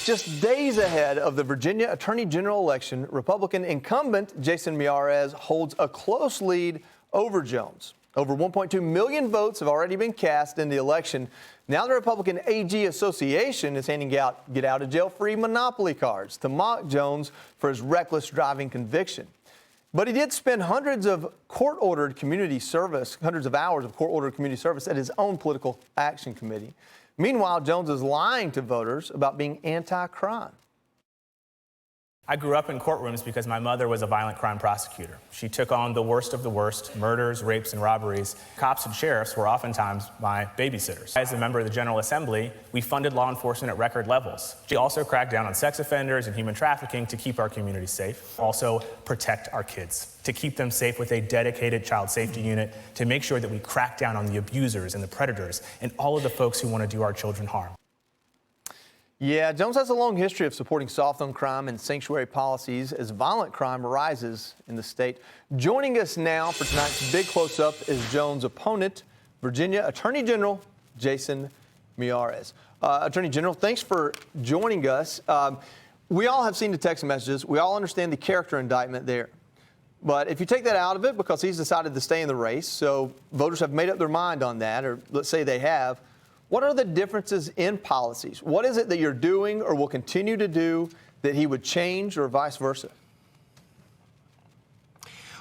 Just days ahead of the Virginia Attorney General election, Republican incumbent Jason Miyares holds a close lead over Jones. Over 1.2 million votes have already been cast in the election. Now the Republican AG Association is handing out get-out-of-jail-free Monopoly cards to mock Jones for his reckless driving conviction. But he did spend hundreds of hours of court-ordered community service at his own political action committee. Meanwhile, Jones is lying to voters about being anti-crime. I grew up in courtrooms because my mother was a violent crime prosecutor. She took on the worst of the worst, murders, rapes, and robberies. Cops and sheriffs were oftentimes my babysitters. As a member of the General Assembly, we funded law enforcement at record levels. She also cracked down on sex offenders and human trafficking to keep our community safe. Also, protect our kids, to keep them safe with a dedicated child safety unit, to make sure that we crack down on the abusers and the predators and all of the folks who want to do our children harm. Yeah, Jones has a long history of supporting soft on crime and sanctuary policies as violent crime rises in the state. Joining us now for tonight's big close-up is Jones' opponent, Virginia Attorney General Jason Miyares. Attorney General, thanks for joining us. We all have seen the text messages. We all understand the character indictment there. But if you take that out of it, because he's decided to stay in the race, so voters have made up their mind on that, or let's say they have, what are the differences in policies? What is it that you're doing or will continue to do that he would change or vice versa?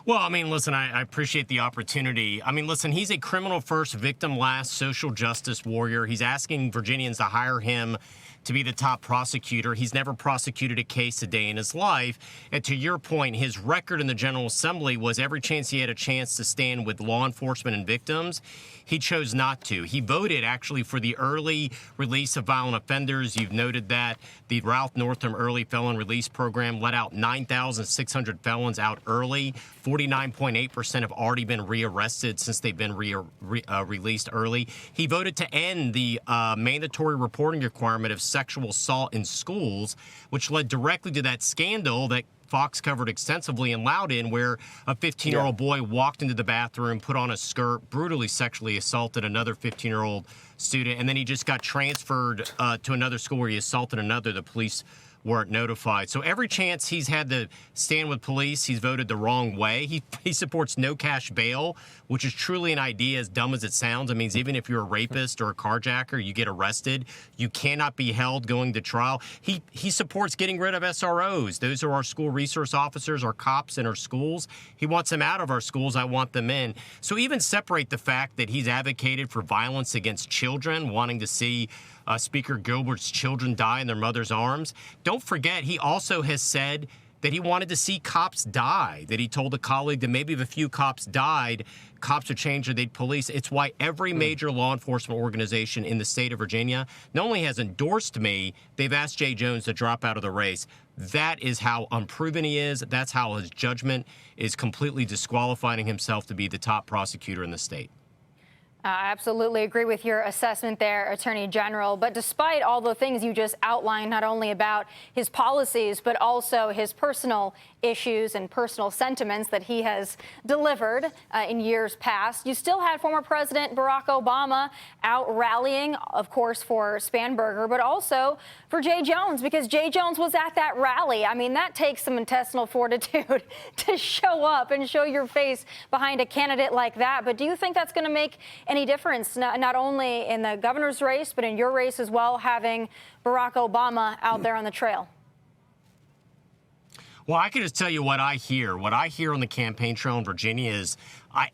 Well, I mean, listen, I appreciate the opportunity. I mean, listen, he's a criminal first, victim last, social justice warrior. He's asking Virginians to hire him to be the top prosecutor. He's never prosecuted a case a day in his life. And to your point, his record in the General Assembly was every chance he had a chance to stand with law enforcement and victims, he chose not to. He voted actually for the early release of violent offenders. You've noted that the Ralph Northam Early Felon Release Program let out 9,600 felons out early. 49.8% have already been rearrested since they've been released early. He voted to end the mandatory reporting requirement of sexual assault in schools, which led directly to that scandal that Fox covered extensively in Loudoun, where a 15-year-old boy walked into the bathroom, put on a skirt, brutally sexually assaulted another 15-year-old student, and then he just got transferred to another school where he assaulted another. The police weren't notified. So every chance he's had to stand with police, he's voted the wrong way. He supports no cash bail, which is truly an idea as dumb as it sounds. It means even if you're a rapist or a carjacker, you get arrested, you cannot be held going to trial. He supports getting rid of SROs. Those are our school resource officers, our cops in our schools. He wants them out of our schools. I want them in. So even separate the fact that he's advocated for violence against children, wanting to see Speaker Gilbert's children die in their mother's arms. Don't forget, he also has said that he wanted to see cops die, that he told a colleague that maybe if a few cops died, cops would change or they'd police. It's why every major law enforcement organization in the state of Virginia not only has endorsed me, they've asked Jay Jones to drop out of the race. That is how unproven he is. That's how his judgment is completely disqualifying himself to be the top prosecutor in the state. I absolutely agree with your assessment there, Attorney General. But despite all the things you just outlined, not only about his policies, but also his personal issues and personal sentiments that he has delivered in years past, you still had former President Barack Obama out rallying, of course, for Spanberger, but also for Jay Jones, because Jay Jones was at that rally. I mean, that takes some intestinal fortitude to show up and show your face behind a candidate like that. But do you think that's going to make any difference, not only in the governor's race, but in your race as well, having Barack Obama out there on the trail? Well, I can just tell you what I hear. What I hear on the campaign trail in Virginia is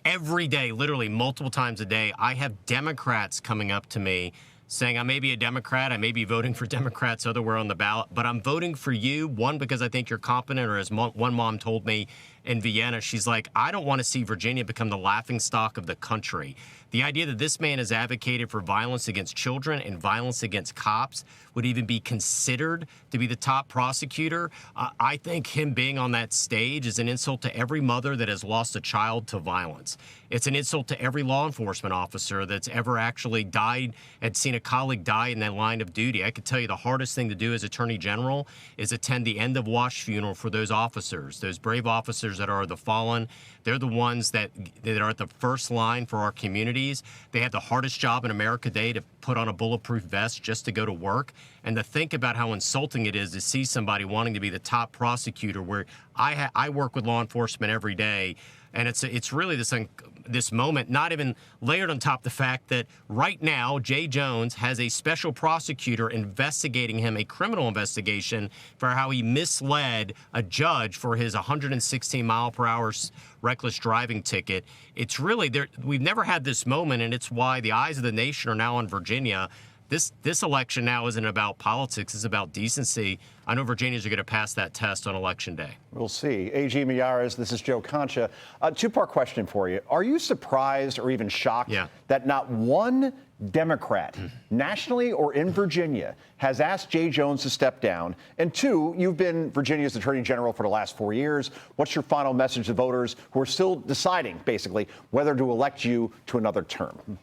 every day, literally multiple times a day, I have Democrats coming up to me saying I may be a Democrat, I may be voting for Democrats otherwhere on the ballot, but I'm voting for you, one, because I think you're competent, or as one mom told me in Vienna, she's like, I don't want to see Virginia become the laughingstock of the country. The idea that this man has advocated for violence against children and violence against cops would even be considered to be the top prosecutor, I think him being on that stage is an insult to every mother that has lost a child to violence. It's an insult to every law enforcement officer that's ever actually died and seen a colleague die in that line of duty. I could tell you the hardest thing to do as Attorney General is attend the end of wash funeral for those officers, those brave officers prosecutors that are the fallen. They're the ones that are at the first line for our communities. They have the hardest job in America today to put on a bulletproof vest just to go to work. And to think about how insulting it is to see somebody wanting to be the top prosecutor, where I work with law enforcement every day. And it's really this moment, not even layered on top of the fact that right now, Jay Jones has a special prosecutor investigating him, a criminal investigation for how he misled a judge for his 116-mile-per-hour reckless driving ticket. It's really there. We've never had this moment, and it's why the eyes of the nation are now on Virginia. This election now isn't about politics. It's about decency. I know Virginians are going to pass that test on Election Day. We'll see. AG Miyares, this is Joe Concha. Two-part question for you. Are you surprised or even shocked that not one Democrat, nationally or in Virginia, has asked Jay Jones to step down? And two, you've been Virginia's Attorney General for the last 4 years. What's your final message to voters who are still deciding, basically, whether to elect you to another term?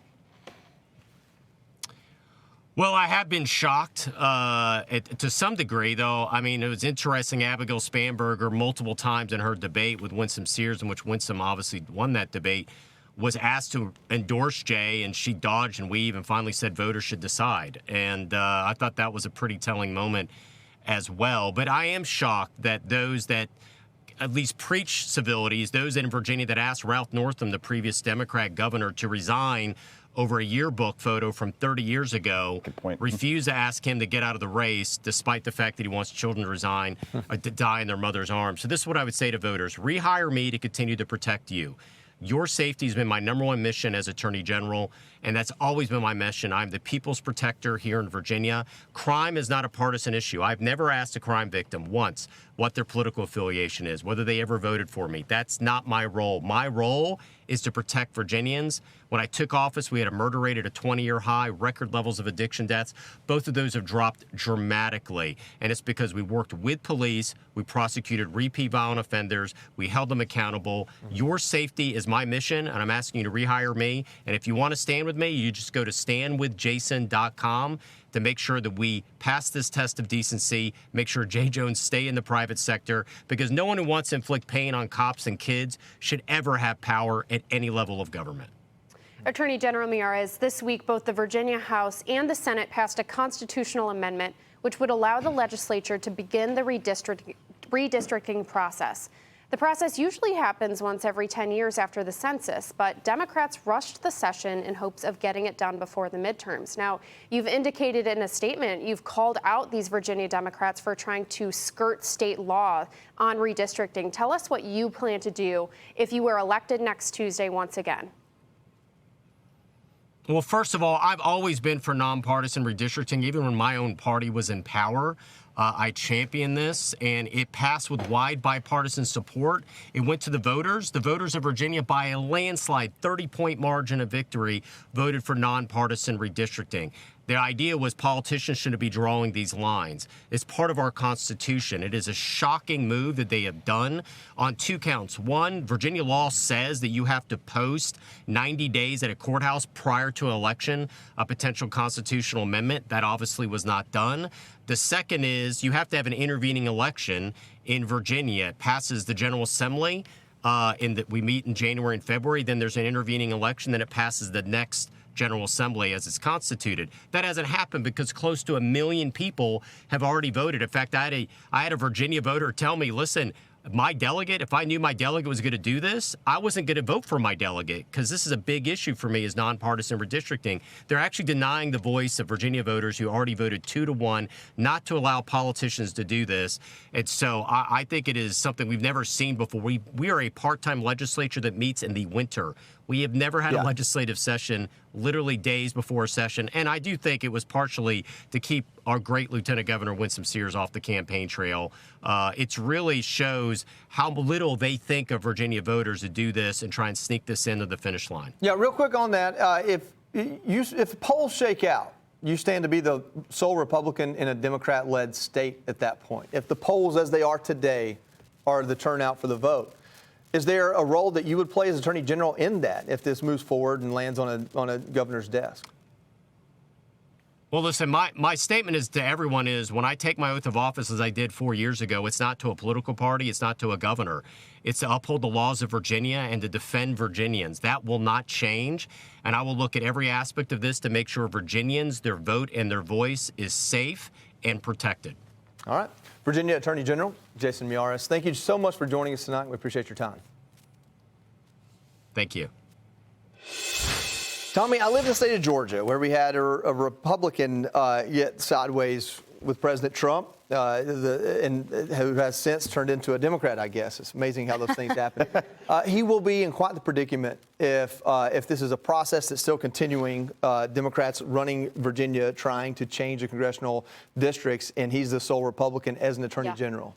Well, I have been shocked to some degree, though. I mean, it was interesting. Abigail Spanberger, multiple times in her debate with Winsome Sears, in which Winsome obviously won that debate, was asked to endorse Jay, and she dodged and weaved and finally said voters should decide. And I thought that was a pretty telling moment as well. But I am shocked that those that at least preach civilities, those in Virginia that asked Ralph Northam, the previous Democrat governor, to resign over a yearbook photo from 30 years ago, refused to ask him to get out of the race, despite the fact that he wants children to resign, to die in their mother's arms. So this is what I would say to voters. Rehire me to continue to protect you. Your safety has been my number one mission as Attorney General, and that's always been my mission. I'm the people's protector here in Virginia. Crime is not a partisan issue. I've never asked a crime victim once what their political affiliation is, whether they ever voted for me. That's not my role. My role is to protect Virginians. When I took office, we had a murder rate at a 20-year high, record levels of addiction deaths. Both of those have dropped dramatically, and it's because we worked with police, we prosecuted repeat violent offenders, we held them accountable. Your safety is my mission, and I'm asking you to rehire me. And if you want to stand with me, you just go to standwithjason.com to make sure that we pass this test of decency, make sure Jay Jones stay in the private sector, because no one who wants to inflict pain on cops and kids should ever have power at any level of government. Attorney General Miyares, this week both the Virginia House and the Senate passed a constitutional amendment which would allow the legislature to begin the redistricting process. The process usually happens once every 10 years after the census, but Democrats rushed the session in hopes of getting it done before the midterms. Now, you've indicated in a statement, you've called out these Virginia Democrats for trying to skirt state law on redistricting. Tell us what you plan to do if you were elected next Tuesday once again. Well, first of all, I've always been for nonpartisan redistricting, even when my own party was in power. I championed this, and it passed with wide bipartisan support. It went to the voters. The voters of Virginia, by a landslide, 30-point margin of victory, voted for nonpartisan redistricting. The idea was politicians shouldn't be drawing these lines. It's part of our Constitution. It is a shocking move that they have done on two counts. One, Virginia law says that you have to post 90 days at a courthouse prior to an election a potential constitutional amendment. That obviously was not done. The second is you have to have an intervening election in Virginia. It passes the General Assembly, we meet in January and February. Then there's an intervening election. Then it passes the next General Assembly as it's constituted. That hasn't happened because close to 1 million people have already voted. In fact, I had a Virginia voter tell me, listen, my delegate, if I knew my delegate was going to do this, I wasn't going to vote for my delegate, because this is a big issue for me, is nonpartisan redistricting. They're actually denying the voice of Virginia voters who already voted 2-1 not to allow politicians to do this. And so I think it is something we've never seen before. We are a part-time legislature that meets in the winter. We have never had a legislative session literally days before a session. And I do think it was partially to keep our great Lieutenant Governor Winsome Sears off the campaign trail. It really shows how little they think of Virginia voters to do this and try and sneak this into the finish line. Yeah, real quick on that. If polls shake out, you stand to be the sole Republican in a Democrat-led state at that point. If the polls as they are today are the turnout for the vote, is there a role that you would play as Attorney General in that if this moves forward and lands on a governor's desk? Well, listen, my statement is to everyone is when I take my oath of office, as I did 4 years ago, it's not to a political party. It's not to a governor. It's to uphold the laws of Virginia and to defend Virginians. That will not change. And I will look at every aspect of this to make sure Virginians, their vote and their voice is safe and protected. All right. Virginia Attorney General Jason Miyares, thank you so much for joining us tonight. We appreciate your time. Thank you. Tommy, I live in the state of Georgia, where we had a Republican yet sideways with President Trump, and who has since turned into a Democrat, I guess. It's amazing how those things happen. He will be in quite the predicament if this is a process that's still continuing, Democrats running Virginia, trying to change the congressional districts, and he's the sole Republican as an attorney general.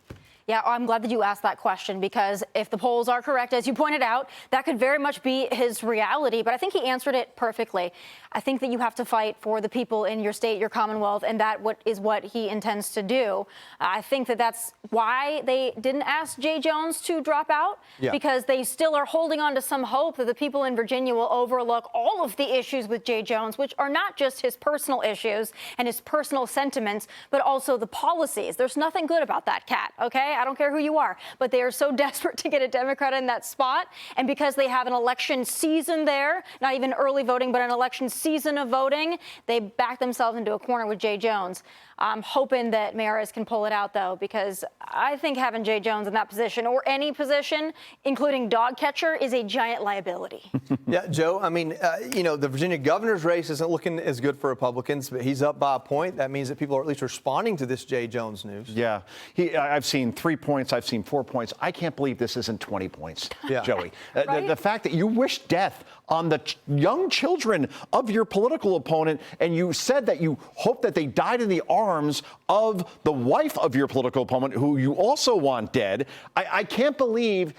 Yeah, I'm glad that you asked that question, because if the polls are correct, as you pointed out, that could very much be his reality. But I think he answered it perfectly. I think that you have to fight for the people in your state, your Commonwealth, and that is what he intends to do. I think that that's why they didn't ask Jay Jones to drop out, because they still are holding on to some hope that the people in Virginia will overlook all of the issues with Jay Jones, which are not just his personal issues and his personal sentiments, but also the policies. There's nothing good about that cat, okay? I don't care who you are, but they are so desperate to get a Democrat in that spot. And because they have an election season there, not even early voting, but an election season of voting, they back themselves into a corner with Jay Jones. I'm hoping that Miyares can pull it out, though, because I think having Jay Jones in that position, or any position, including dog catcher, is a giant liability. Yeah, Joe, I mean, the Virginia governor's race isn't looking as good for Republicans, but he's up by a point. That means that people are at least responding to this Jay Jones news. Yeah. I've seen 3 points. I've seen 4 points. I can't believe this isn't 20 points, Joey. Right? The fact that you wish death on the young children of your political opponent, and you said that you hope that they died in the arms of the wife of your political opponent, who you also want dead. I can't believe.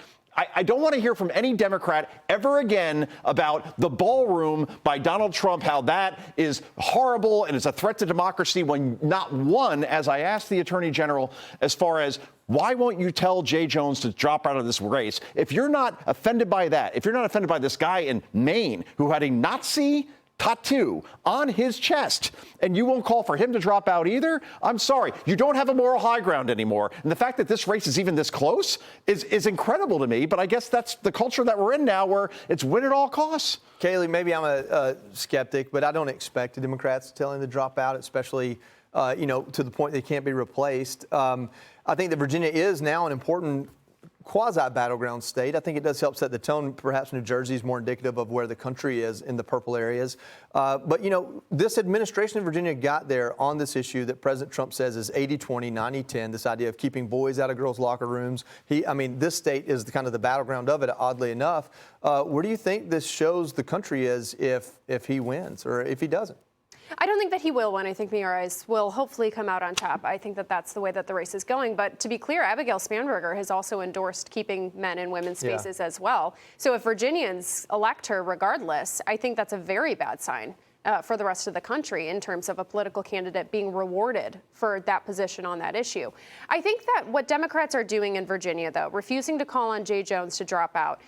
I don't want to hear from any Democrat ever again about the ballroom by Donald Trump, how that is horrible and it's a threat to democracy, when not one, as I asked the Attorney General, as far as why won't you tell Jay Jones to drop out of this race? If you're not offended by that, if you're not offended by this guy in Maine who had a Nazi tattoo on his chest, and you won't call for him to drop out either, I'm sorry. You don't have a moral high ground anymore. And the fact that this race is even this close is incredible to me. But I guess that's the culture that we're in now, where it's win at all costs. Kaylee, maybe I'm a skeptic, but I don't expect the Democrats to tell him to drop out, especially to the point they can't be replaced. I think that Virginia is now an important quasi-battleground state. I think it does help set the tone. Perhaps New Jersey is more indicative of where the country is in the purple areas. But, this administration in Virginia got there on this issue that President Trump says is 80-20, 90-10, this idea of keeping boys out of girls' locker rooms. This state is kind of the battleground of it, oddly enough. Where do you think this shows the country is if he wins or if he doesn't? I don't think that he will win. I think Miyares will hopefully come out on top. I think that that's the way that the race is going. But to be clear, Abigail Spanberger has also endorsed keeping men and women's spaces as well. So if Virginians elect her regardless, I think that's a very bad sign for the rest of the country in terms of a political candidate being rewarded for that position on that issue. I think that what Democrats are doing in Virginia, though, refusing to call on Jay Jones to drop out,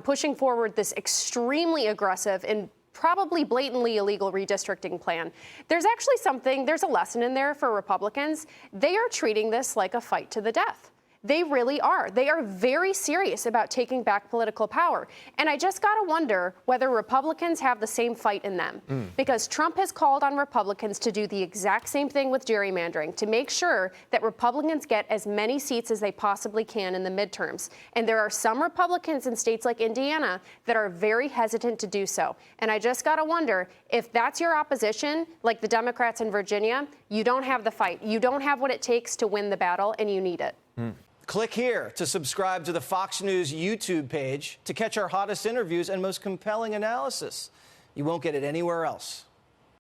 pushing forward this extremely aggressive and probably blatantly illegal redistricting plan. There's a lesson in there for Republicans. They are treating this like a fight to the death. They really are. They are very serious about taking back political power. And I just got to wonder whether Republicans have the same fight in them. Because Trump has called on Republicans to do the exact same thing with gerrymandering, to make sure that Republicans get as many seats as they possibly can in the midterms. And there are some Republicans in states like Indiana that are very hesitant to do so. And I just got to wonder if that's your opposition, like the Democrats in Virginia, you don't have the fight. You don't have what it takes to win the battle, and you need it. Click here to subscribe to the Fox News YouTube page to catch our hottest interviews and most compelling analysis. You won't get it anywhere else.